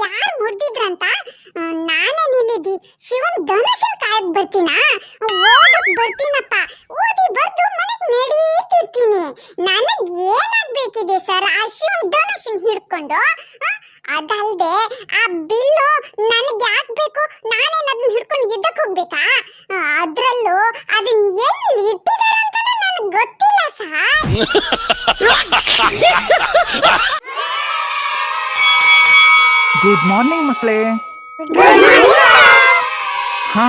ಯಾರು ಮುರ್ದಿದ್ರಂತ ನಾನೇ ನಿಲ್ಲಿದ್ದಿ ಶಿವನ್ ಧನುಷನ್ ಕಾಯಕ್ ಬರ್ತೀನಾ ಓದಕ್ ಬರ್ತೀನಪ್ಪ ಓದಿ ಬರ್ದು ಮನೆಗ್ ನಡೀತಿರ್ತೀನಿ ನನಗ್ ಏನಾಗ್ಬೇಕಿದೆ ಸರ್ ಆ ಶಿವನ್ ಧನುಷನ್ ಹಿಡ್ಕೊಂಡು ಅದಲ್ದೆ ಆ ಬಿಲ್ಲು ನನಗೆ ಯಾಕೆ ಬೇಕು ನಾನೇನು ಅದನ್ನ ಹಿಡ್ಕೊಂಡು ಯುದ್ಧಕ್ಕೆ ಹೋಗ್ಬೇಕಾ ಅದ್ರಲ್ಲೂ ಅದನ್ನ ಎಲ್ಲಿ ಇಟ್ಟಿದ್ದಾರೆ ಅಂತ ನನಗೆ ಗೊತ್ತಿಲ್ಲ ಸರ್ ಗುಡ್ ಮಾರ್ನಿಂಗ್ ಮಕ್ಕಳೇ. ಹಾ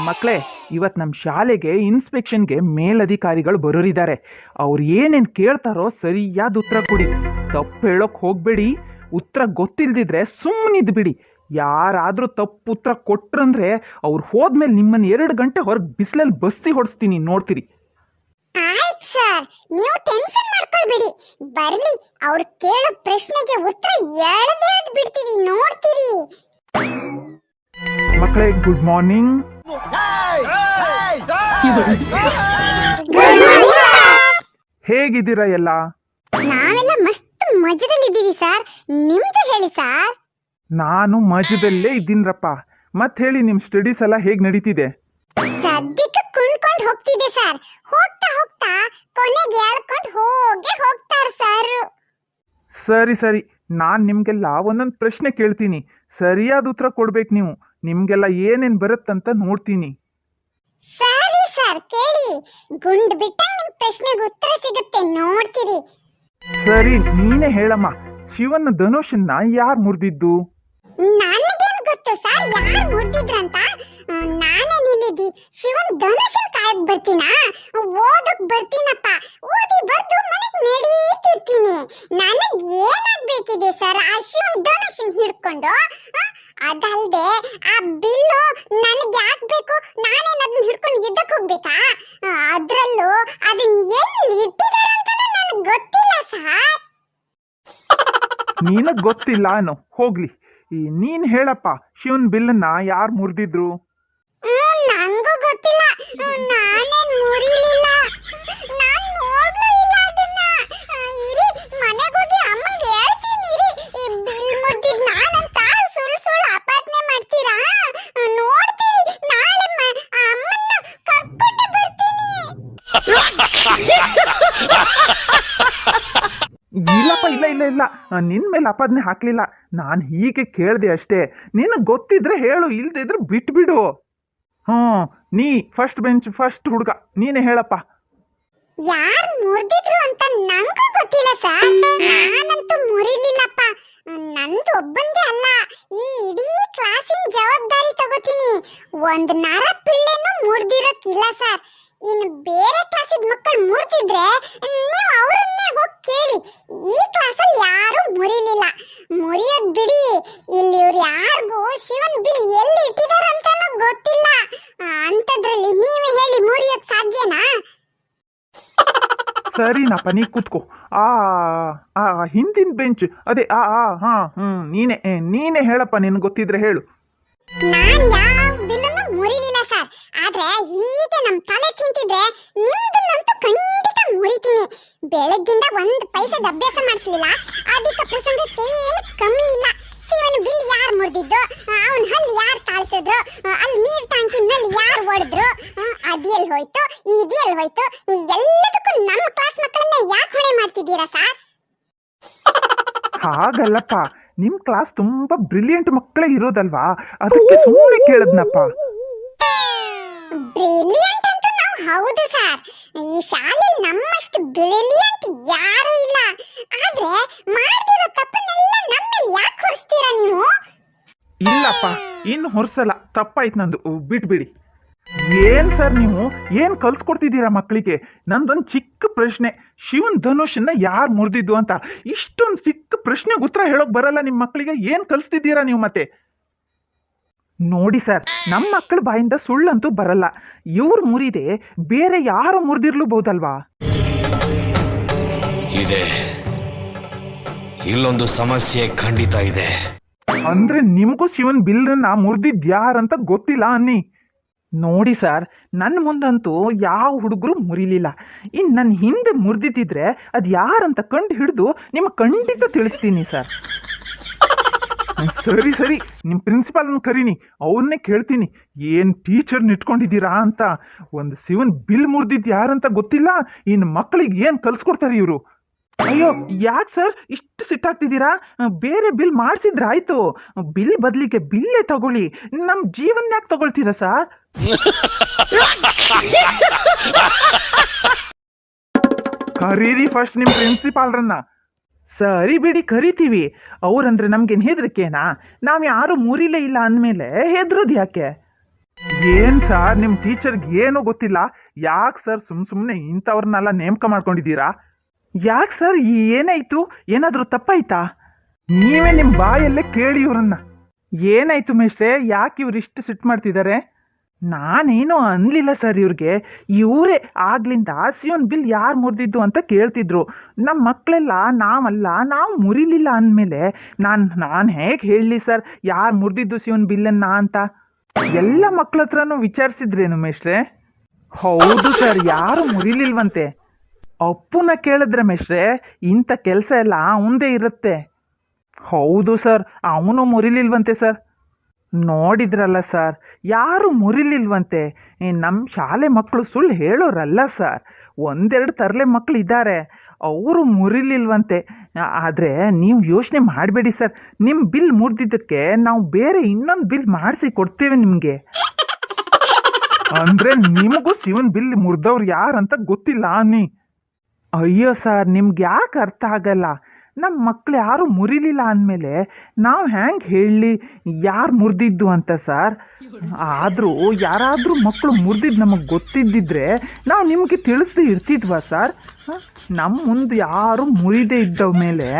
ಮಕ್ಕಳೇ, ಇವತ್ತು ನಮ್ಮ ಶಾಲೆಗೆ ಇನ್ಸ್ಪೆಕ್ಷನ್ಗೆ ಮೇಲಧಿಕಾರಿಗಳು ಬರೋರಿದ್ದಾರೆ. ಅವ್ರು ಏನೇನು ಕೇಳ್ತಾರೋ ಸರಿಯಾದ ಉತ್ತರ ಕೊಡಿ. ತಪ್ಪು ಹೇಳೋಕೆ ಹೋಗಬೇಡಿ. ಉತ್ತರ ಗೊತ್ತಿಲ್ದಿದ್ರೆ ಸುಮ್ಮನಿದ್ದು ಬಿಡಿ. ಯಾರಾದರೂ ತಪ್ಪು ಉತ್ತರ ಕೊಟ್ರಂದ್ರೆ ಅವ್ರು ಹೋದ್ಮೇಲೆ ನಿಮ್ಮನ್ನು 2 ಗಂಟೆ ಹೊರಗೆ ಬಿಸಿಲಲ್ಲಿ ಬಸ್ಸಿ ಹೊಡಿಸ್ತೀನಿ, ನೋಡ್ತೀರಿ. ಆಯ್ತು ಸರ್, ನೀವು ಟೆನ್ಷನ್ ಮಾಡ್ಕೊಳ್ಬೇಡಿ. ಬರ್ಲಿ, ಅವ್ರು ಕೇಳೋ ಪ್ರಶ್ನೆಗೆ ಉತ್ತರ ಎಳೆದು ಬಿಡ್ತೀವಿ, ನೋಡ್ತೀರಿ. ಮಕ್ಕಳೇ, ಗುಡ್ ಮಾರ್ನಿಂಗ್. ಹೇಗಿದ್ದೀರಾ ಎಲ್ಲ? ನಾವೆಲ್ಲ ಮಸ್ತ್ ಮಜದಲ್ಲಿದ್ದೀವಿ ಸರ್. ನಿಮ್ದು ಹೇಳಿ ಸರ್. ನಾನು ಮಜದಲ್ಲೇ ಇದ್ದೀನರಪ್ಪ. ಮತ್ತೆ ಹೇಳಿ, ನಿಮ್ಮ ಸ್ಟಡೀಸ್ ಎಲ್ಲ ಹೇಗೆ ನಡೀತಿದೆ? ಸದ್ಯಕ್ಕೆ ಕುಣ್ಕೊಂಡು ಹೋಗ್ತಿದೆ ಸರ್. ಹೋಗ್ತಾ ಹೋಗ್ತಾ ಕೊನೆಗೆ ಹೇಳ್ಕೊಂಡು ಹೋಗ್ತಾರೆ ಸರ್. ಸರಿ, ನಾನು ನಿಮಗೆಲ್ಲ ಒಂದೊಂದು ಪ್ರಶ್ನೆ ಕೇಳ್ತೀನಿ. ಸರಿಯಾದ ಉತ್ತರ ಕೊಡ್ಬೇಕು ನೀವು. ನಿಮಗೆಲ್ಲ ಏನೇನು ಬರುತ್ತಂತ ನೋಡ್ತೀನಿ. ಸರಿ ಸರ್, ಕೇಳಿ. ಗುಂಡ್ ಬಿಟ್ಟಂಗೆ ನಿಮ್ಮ ಪ್ರಶ್ನೆಗೆ ಉತ್ತರ ಸಿಗುತ್ತೆ, ನೋಡ್ತೀರಿ. ಸರಿ, ನೀನೇ ಹೇಳಮ್ಮ. ಶಿವನ ಧನುಷನ್ನ ಯಾರು ಮುರಿದಿದ್ದು? ನನಗೇನು ಗೊತ್ತು ಸರ್ ಯಾರು ಮುರಿದಿದ್ರಂತ. ನಾನೇ ನಿಲ್ಲಿದ್ದಿ ಶಿವನ್ ಧನುಷನ್ ಕಾಯಕ್ ಬರ್ತೀನಾ ಓದಕ್ ಬರ್ತೀನಪ್ಪ ಓದಿ ಬರ್ದು ಮನೆಗ್ ನಡೀತಿರ್ತೀನಿ ನನಗ್ ಏನಾಗ್ಬೇಕಿದೆ ಸರ್ ಆ ಶಿವನ್ ಧನುಷನ್ ಹಿಡ್ಕೊಂಡು ಅದಲ್ದೆ ಆ ಬಿಲ್ಲು ನನಗೆ ಯಾಕೆ ಬೇಕು ನಾನೇನು ಅದನ್ನ ಹಿಡ್ಕೊಂಡು ಯುದ್ಧಕ್ಕೆ ಹೋಗ್ಬೇಕಾ ಅದ್ರಲ್ಲೂ ಅದನ್ನ ಎಲ್ಲಿ ಇಟ್ಟಿದ್ದಾರೆ ಅಂತ ನನಗೆ ಗೊತ್ತಿಲ್ಲ ಸರ್. ನಿನಗ್ ಗೊತ್ತಿಲ್ಲ ಅನ್ನೋ ಹೋಗ್ಲಿ. ನೀನ್ ಹೇಳಪ್ಪ, ಶಿವನ್ ಬಿಲ್ಲನ್ನ ಯಾರು ಮುರಿದಿದ್ರು? ನಂಗೂ ಗೊತ್ತಿಲ್ಲ, ನಾನೇನ್ ಮುರಿಲಿಲ್ಲ, ನಾನ್ ನೋಡ್ಲೂ ಇಲ್ಲ ಅದನ್ನ. ಇರಿ ಮನೆಗೆ ಹೋಗಿ ಅಮ್ಮಂಗೆ ಹೇಳ್ತೀನಿ. ಇರಿ ಈ ಬಿಲ್ ಮುರಿದಿದ್ ನಾನಂತ ಸುಳ್ಳು ಅಪಾದನೆ ಮಾಡ್ತೀರಾ? ನೋಡ್ತೀರಿ, ನಾಳೆ ಅಮ್ಮನ್ನ ಕರ್ಕೊಂಡು ಬರ್ತೀನಿ. ಇಲ್ಲಪ್ಪ, ಇಲ್ಲ, ನಿನ್ ಮೇಲೆ ಅಪಾದನೆ ಹಾಕ್ಲಿಲ್ಲ. ನಾನು ಹೀಗೆ ಕೇಳ್ದೆ ಅಷ್ಟೇ. ನಿನಗೆ ಗೊತ್ತಿದ್ರೆ ಹೇಳು, ಇಲ್ದಿದ್ರೆ ಬಿಟ್ಬಿಡು. ನೀ ಫಸ್ಟ್ ಬೆಂಚ್ ಫಸ್ಟ್ ಹುಡುಗ, ನೀನೇ ಹೇಳಪ್ಪ. ಯಾರು ಮುರಿದಿದ್ರು ಅಂತ ನಂಗೂ ಗೊತ್ತಿಲ್ಲ ಸರ್. ನಾನಂತೂ ಮುರಿಲಿಲ್ಲಪ್ಪ. ನಂದು ಒಬ್ಬಂದೇ ಅಲ್ಲ, ಈ ಇಡೀ ಕ್ಲಾಸಿನ ಜವಾಬ್ದಾರಿ ತಗೋತೀನಿ. ಒಂದ್ ನರ ಪಿಳ್ಳೆನೂ ಮುರಿದಿರೋಕ್ಕಿಲ್ಲ ಸರ್. ಇನ್ನು ಬೇರೆ ಕ್ಲಾಸಿದ ಮಕ್ಕಳು ಮುರಿದಿದ್ರೆ ನೀವು ಅವರನ್ನೇ ಹೋಗಿ ಕೇಳಿ. ಈ ಕ್ಲಾಸಲ್ಲಿ ಯಾರು ಮುರಿಲಿಲ್ಲ. ಮುರಿಯೋದ್ ಬಿಡಿ, ಇಲ್ಲಿ ಇವ್ರು ಯಾರಿಗೂ ಶಿವನ್ ಬಿಲ್ ಎಲ್ಲಿ ಇಟ್ಟಿದ್ದಾರೆ ಅಂತಾನೂ ಗೊತ್ತಿಲ್ಲ. ಅಂತದ್ರಲ್ಲಿ ನೀವೇ ಹೇಳಿ ಮುರಿಯೋಕ್ ಸಾಧ್ಯನಾ? ಸರಿನಪ್ಪ, ನೀ ಕೂತ್ಕೋ. ಹಿಂದಿನ ಬೆಂಚ್ ಅದೇ. ನೀನೇ ಹೇಳಪ್ಪ, ನಿನ್ಗೆ ಗೊತ್ತಿದ್ರೆ ಹೇಳು. ನಾನ್ ಯಾವ ಬಿಲ್ಲನ್ನು ಮುರಿಲಿಲ್ಲ ಸರ್. ಆದ್ರೆ ಹೀಗೆ ನಮ್ ತಲೆ ತಿಂತಿದ್ರೆ ನಿಮ್ದನ್ನಂತೂ ಖಂಡಿತ ಮುರಿತೀನಿ. ಬೆಳಗ್ಗಿಂದ 1 ಪೈಸದ ಅಭ್ಯಾಸ ಮಾಡಿಸ್ಲಿಲ್ಲ, ಅದಕ್ಕೆ ಪ್ರಸಂಗಕ್ಕೆ ಏನು ಕಮ್ಮಿ ಇಲ್ಲ. ಶಿವನ ಬಿಲ್ ಯಾರು ಮುರಿದಿದ್ದು, ಅವನ ಹಲ್ಲು ಯಾರು ತಾಳ್ಸಿದ್ರು, ಅಲ್ಲಿ ನೀರ್ ಟ್ಯಾಂಕಿನಲ್ಲಿ ಯಾರು ಹೊಡೆದ್ರು, ಅದೆಲ್ಲಿ ಹೋಯ್ತು ಇದೆಲ್ಲಿ ಹೋಯ್ತು, ಎಲ್ಲದಕ್ಕೂ ನಮ್ಮ ಕ್ಲಾಸ್ ಮಕ್ಕಳನ್ನ ಯಾಕೆ ಹೊಣೆ ಮಾಡ್ತಿದ್ದೀರಾ ಸರ್? ಹಾಗಲ್ಲಪ್ಪ, ನಿಮ್ ಕ್ಲಾಸ್ ತುಂಬಾ ಬ್ರಿಲಿಯಂಟ್ ಮಕ್ಕಳೇ ಇರೋದಲ್ವಾ, ಅದಕ್ಕೆ ಸುಮ್ಮನೆ ಕೇಳದ್ನಪ್ಪ. ಬ್ರಿಲಿಯಂಟ್ ಅಂತ ನಾವು ಹೌದು ಸರ್. ಈ ಶಾಲೆಯಲ್ಲಿ ನಮ್ಮಷ್ಟು ಬ್ರಿಲಿಯಂಟ್ ಯಾರು ಇಲ್ಲ. ಆದ್ರೆ ಮಾಡ್ತಿರೋ ತಪ್ಪನ್ನೆಲ್ಲ ನಮ್ಮೇಲೆ ಯಾಕೆ ಹೊರಿಸ್ತೀರಾ ನೀವು? ಇಲ್ಲಪ್ಪ, ಇನ್ನು ಹೊರಸಲ್ಲ. ತಪ್ಪಾಯ್ತು ನಂದು, ಬಿಟ್ಬಿಡಿ. ಏನ್ ಸರ್ ನೀವು ಏನ್ ಕಲ್ಸ್ಕೊಡ್ತಿದ್ದೀರಾ ಮಕ್ಕಳಿಗೆ? ನಂದೊಂದು ಚಿಕ್ಕ ಪ್ರಶ್ನೆ, ಶಿವನ್ ಧನುಷನ್ನ ಯಾರು ಮುರಿದಿದ್ದು ಅಂತ. ಇಷ್ಟೊಂದು ಚಿಕ್ಕ ಪ್ರಶ್ನೆಗೆ ಉತ್ತರ ಹೇಳೋಕ್ ಬರಲ್ಲ ನಿಮ್ಮ ಮಕ್ಕಳಿಗೆ. ಏನ್ ಕಲಿಸ್ತಿದ್ದೀರಾ ನೀವು ಮತ್ತೆ? ನೋಡಿ ಸರ್, ನಮ್ಮ ಮಕ್ಕಳ ಬಾಯಿಂದ ಸುಳ್ಳಂತೂ ಬರಲ್ಲ. ಇವ್ರು ಮುರಿದೆ ಬೇರೆ ಯಾರು ಮುರಿದಿರ್ಲೂಬಹುದಲ್ವಾ? ಇದೆ, ಇಲ್ಲೊಂದು ಸಮಸ್ಯೆ ಖಂಡಿತ ಇದೆ. ಅಂದ್ರೆ ನಿಮಗೂ ಶಿವನ್ ಬಿಲ್ಲನ್ನ ಮುರಿದಿದ್ ಯಾರಂತ ಗೊತ್ತಿಲ್ಲ ಅನ್ನಿ. ನೋಡಿ ಸರ್, ನನ್ನ ಮುಂದಂತೂ ಯಾವ ಹುಡುಗರು ಮುರಿಲಿಲ್ಲ. ಇನ್ನು ನನ್ನ ಹಿಂದೆ ಮುರಿದಿದ್ದಿದ್ರೆ ಅದು ಯಾರಂತ ಕಂಡು ಹಿಡಿದು ನಿಮಗೆ ಖಂಡಿತ ತಿಳಿಸ್ತೀನಿ ಸರ್. ಸರಿ ಸರಿ, ನಿಮ್ಮ ಪ್ರಿನ್ಸಿಪಾಲನ್ನು ಕರೀನಿ, ಅವ್ರನ್ನೇ ಕೇಳ್ತೀನಿ ಏನು ಟೀಚರ್ನ ಇಟ್ಕೊಂಡಿದ್ದೀರಾ ಅಂತ. ಒಂದು ಶಿವನ್ ಬಿಲ್ ಮುರಿದಿದ್ದು ಯಾರಂತ ಗೊತ್ತಿಲ್ಲ, ಇನ್ನು ಮಕ್ಕಳಿಗೆ ಏನು ಕಲ್ಸ್ಕೊಡ್ತಾರೆ ಇವರು. ಅಯ್ಯೋ ಯಾಕೆ ಸರ್ ಇಷ್ಟು ಸಿಟ್ಟಾಗ್ತಿದ್ದೀರಾ? ಬೇರೆ ಬಿಲ್ ಮಾಡಿಸಿದ್ರಾಯ್ತು, ಬಿಲ್ ಬದಲಿಗೆ ಬಿಲ್ಲೇ ತಗೊಳ್ಳಿ. ನಮ್ಮ ಜೀವನ ಯಾಕೆ ತಗೊಳ್ತೀರಾ ಸರ್? ಕರೀರಿ ಫಸ್ಟ್ ನಿಮ್ಮ ಪ್ರಿನ್ಸಿಪಾಲ್ರನ್ನ. ಸರಿ ಬಿಡಿ ಕರಿತೀವಿ. ಅವ್ರಂದ್ರೆ ನಮ್ಗೇನು ಹೆದರಿಕೆನಾ? ನಾವು ಯಾರು ಮುರಿಲೇ ಇಲ್ಲ ಅಂದಮೇಲೆ ಹೆದರೋದು ಯಾಕೆ? ಏನು ಸರ್ ನಿಮ್ಮ ಟೀಚರ್ಗೆ ಏನೂ ಗೊತ್ತಿಲ್ಲ, ಯಾಕೆ ಸರ್ ಸುಮ್ಮನೆ ಇಂಥವ್ರನ್ನೆಲ್ಲ ನೇಮಕ ಮಾಡ್ಕೊಂಡಿದ್ದೀರಾ? ಯಾಕೆ ಸರ್ ಏನಾಯ್ತು? ಏನಾದರೂ ತಪ್ಪಾಯ್ತಾ? ನೀವೇ ನಿಮ್ಮ ಬಾಯಲ್ಲೇ ಕೇಳಿ ಇವ್ರನ್ನ. ಏನಾಯ್ತು ಮೇಷ್ಟ್ರೆ, ಯಾಕೆ ಇವ್ರು ಇಷ್ಟು ಸಿಟ್ಟು ಮಾಡ್ತಿದ್ದಾರೆ? ನಾನೇನೋ ಅನ್ಲಿಲ್ಲ ಸರ್ ಇವ್ರಿಗೆ. ಇವರೇ ಆಗ್ಲಿಂದ ಶಿವನ್ ಬಿಲ್ ಯಾರು ಮುರಿದಿದ್ದು ಅಂತ ಕೇಳ್ತಿದ್ರು. ನಮ್ಮ ಮಕ್ಕಳೆಲ್ಲ ನಾವು ಮುರಿಲಿಲ್ಲ ಅಂದಮೇಲೆ ನಾನು ಹೇಗೆ ಹೇಳಲಿ ಸರ್ ಯಾರು ಮುರಿದಿದ್ದು ಶಿವನ್ ಬಿಲ್ಲನ್ನ ಅಂತ? ಎಲ್ಲ ಮಕ್ಕಳ ಹತ್ರನೂ ವಿಚಾರಿಸಿದ್ರೇನು ಮೇಷ್ಟ್ರೆ? ಹೌದು ಸರ್, ಯಾರು ಮುರಿಲಿಲ್ವಂತೆ. ಅಪ್ಪುನ ಕೇಳಿದ್ರೆ ಮೇಷ್ಟ್ರೆ ಇಂಥ ಕೆಲಸ ಎಲ್ಲ ಅವಂದೇ ಇರುತ್ತೆ. ಹೌದು ಸರ್, ಅವನು ಮುರಿಲಿಲ್ವಂತೆ ಸರ್. ನೋಡಿದ್ರಲ್ಲ ಸರ್, ಯಾರು ಮುರಿಲಿಲ್ವಂತೆ. ನಮ್ಮ ಶಾಲೆ ಮಕ್ಕಳು ಸುಳ್ಳು ಹೇಳೋರಲ್ಲ ಸರ್. ಒಂದೆರಡು ತರಲೆ ಮಕ್ಕಳು ಇದ್ದಾರೆ, ಅವರು ಮುರಿಲಿಲ್ವಂತೆ. ಆದರೆ ನೀವು ಯೋಚನೆ ಮಾಡಬೇಡಿ ಸರ್, ನಿಮ್ಮ ಬಿಲ್ ಮುರಿದಿದ್ದಕ್ಕೆ ನಾವು ಬೇರೆ ಇನ್ನೊಂದು ಬಿಲ್ ಮಾಡಿಸಿ ಕೊಡ್ತೇವೆ ನಿಮಗೆ. ಅಂದರೆ ನಿಮಗೂ ಶಿವನ್ ಬಿಲ್ ಮುರಿದವ್ರು ಯಾರಂತ ಗೊತ್ತಿಲ್ಲ ಅನ್ನಿ. ಅಯ್ಯೋ ಸರ್, ನಿಮ್ಗೆ ಯಾಕೆ ಅರ್ಥ ಆಗಲ್ಲ? ನಮ್ಮ ಮಕ್ಕಳು ಯಾರು ಮುರಿಲಿಲ್ಲ ಅಂದಮೇಲೆ ನಾವು ಹೆಂಗೆ ಹೇಳಲಿ ಯಾರು ಮುರಿದಿದ್ದು ಅಂತ ಸರ್? ಆದರೂ ಯಾರಾದರೂ ಮಕ್ಕಳು ಮುರಿದಿದ್ದು ನಮಗೆ ಗೊತ್ತಿದ್ದಿದ್ರೆ ನಾವು ನಿಮಗೆ ತಿಳಿಸ್ದೇ ಇರ್ತಿದ್ವಾ ಸರ್? ನಮ್ಮ ಮುಂದೆ ಯಾರು ಮುರಿದೇ ಇದ್ದವ ಮೇಲೆ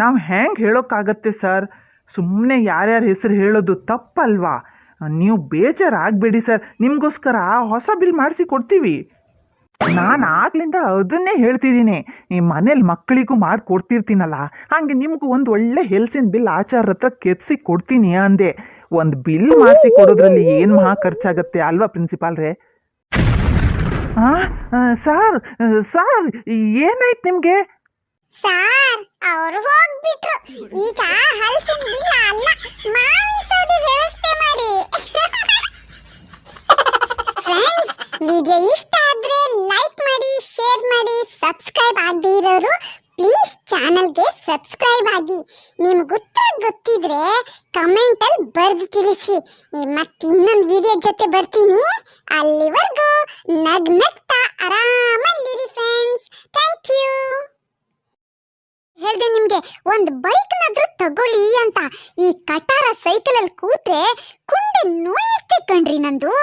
ನಾವು ಹೆಂಗೆ ಹೇಳೋಕ್ಕಾಗತ್ತೆ ಸರ್? ಸುಮ್ಮನೆ ಯಾರ್ಯಾರ ಹೆಸರು ಹೇಳೋದು ತಪ್ಪಲ್ವಾ? ನೀವು ಬೇಜಾರಾಗಬೇಡಿ ಸರ್, ನಿಮಗೋಸ್ಕರ ಹೊಸ ಬಿಲ್ ಮಾಡಿಸಿ ಕೊಡ್ತೀವಿ. ನಾನು ಆಗ್ಲಿಂದ ಅದನ್ನೇ ಹೇಳ್ತಿದ್ದೀನಿ, ಈ ಮನೇಲಿ ಮಕ್ಕಳಿಗೂ ಮಾಡಿ ಕೊಡ್ತಿರ್ತೀನಲ್ಲ, ಹಾಗೆ ನಿಮಗೂ ಒಂದು ಒಳ್ಳೆ ಹೆಲ್ಸಿನ ಬಿಲ್ ಆಚಾರ ಹತ್ರ ಕೆತ್ತಿಸಿ ಕೊಡ್ತೀನಿ ಅಂದೆ. ಒಂದು ಬಿಲ್ ಮಾಡಿಸಿ ಕೊಡೋದ್ರಲ್ಲಿ ಏನು ಮಹಾ ಖರ್ಚಾಗತ್ತೆ ಅಲ್ವಾ ಪ್ರಿನ್ಸಿಪಾಲ್ರೇ? ಸರ್ ಸರ್ ಏನಾಯ್ತು ನಿಮಗೆ? ಸಾರ್ ಅವರು ಹೋಗ್ಬಿಟ್ರು. ಈಗ ಹಲಸಿನ ಬಿಲ್ ಅಲ್ಲ, ಮಾವಿನ ಸೌದೆ ವ್ಯವಸ್ಥೆ ಮಾಡಿ. ಫ್ರೆಂಡ್ಸ್, ವಿಡಿಯೋ ಇಷ್ಟ ಆದ್ರೆ ಲೈಕ್ ಮಾಡಿ, ಶೇರ್ ಮಾಡಿ. ಸಬ್ಸ್ಕ್ರೈಬ್ ಆಗದೇ ಇರೋರು ಪ್ಲೀಸ್ ಚಾನಲ್ಗೆ ಸಬ್ಸ್ಕ್ರೈಬ್ ಆಗಿ. ನಿಮ್ಗೆ ಉತ್ತರ ಗೊತ್ತಿದ್ರೆ ಕಮೆಂಟ್ ಅಲ್ಲಿ ಬರೆದು ತಿಳಿಸಿ. ಮತ್ತೆ ಇನ್ನೊಂದು ವಿಡಿಯೋ ಜೊತೆ ಬರ್ತೀನಿ. ಅಲ್ಲಿವರೆಗೂ ನಗ್ನಗ್ತಾ ಆರಾಮಲ್ಲಿರಿ ಫ್ರೆಂಡ್ಸ್. Thank you. ಹೇಳ್ದೆ ನಿಮ್ಗೆ ಒಂದು ಬೈಕ್ನಾದ್ರೂ ತಗೊಳ್ಳಿ ಅಂತ. ಈ ಕಟಾರ ಸೈಕಲ್ ಅಲ್ಲಿ ಕೂತ್ರೆ ಕುಂಡೆ ನೋಯುತ್ತೆ ಕಣ್ರಿ ನಂದು.